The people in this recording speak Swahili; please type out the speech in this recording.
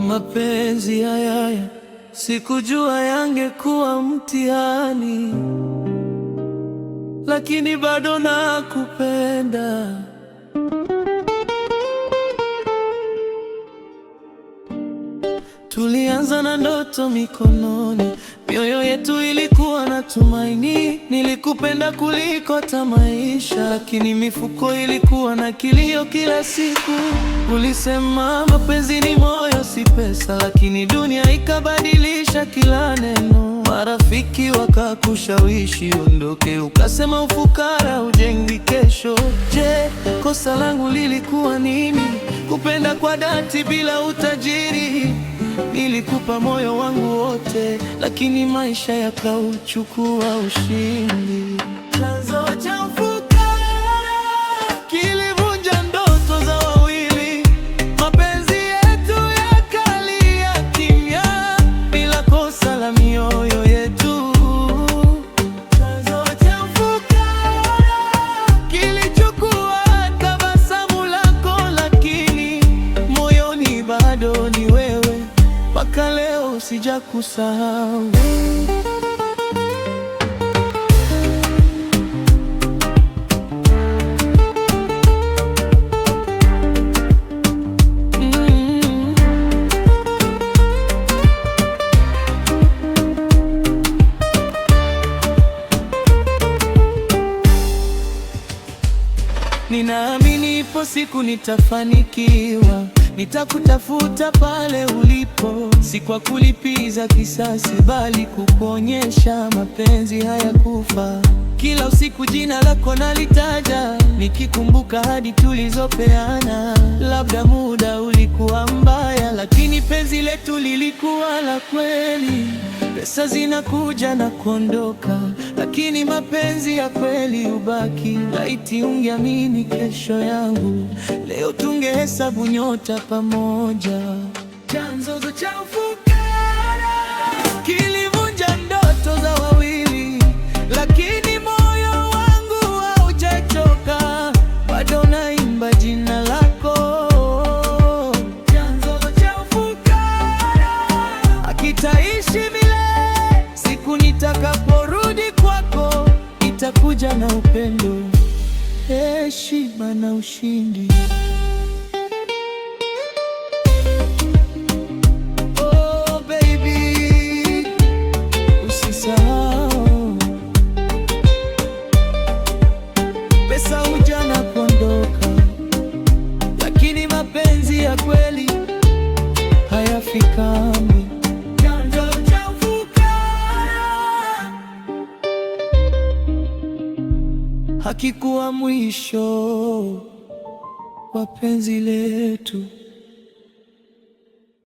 Mapenzi haya sikujua yangekuwa mtihani, lakini bado nakupenda. Tulianza na ndoto mikononi, mioyo yetu ilikuwa na tumaini. Nilikupenda kuliko hata maisha, lakini mifuko ilikuwa na kilio kila siku. Ulisema mapenzi ni moyo, si pesa, lakini dunia ikabadilisha kila neno. Marafiki wakakushawishi ondoke, ukasema ufukara hujengi kesho. Je, kosa langu lilikuwa nini? Kupenda kwa dhati bila utajiri. Nilikupa moyo wangu wote, lakini maisha yakauchukua ushindi. Chanzo cha ufukara kilivunja ndoto za wawili. Mapenzi yetu yakalia kimya, bila kosa la mioyo yetu. Chanzo cha ufukara kilichukua tabasamu lako, lakini moyoni bado ni wewe. Mpaka leo sijakusahau. Ninaamini ipo siku nitafanikiwa, nitakutafuta pale ulipo, si kwa kulipiza kisasi, bali kukuonyesha mapenzi hayakufa. Kila usiku jina lako nalitaja, nikikumbuka hadi tulizopeana. Labda muda ulikuwa mbaya, lakini penzi letu lilikuwa la kweli. Pesa zinakuja na kuondoka, lakini mapenzi ya kweli hubaki. Laiti ungeamini kesho yangu, leo tungehesabu nyota pamoja. Chanzo cha ufukara kilivunja ndoto za wawili, lakini moyo wangu haujachoka, bado naimba jina lako. Chanzo cha ufukara hakitaishi milele, siku nitakaporudi kwako itakuja na upendo, heshima na ushindi. Oh baby, usisahau, pesa huja na kuondoka, lakini mapenzi ya kweli hayafikami. Chanzo cha ufukara hakikuwa mwisho wa penzi letu.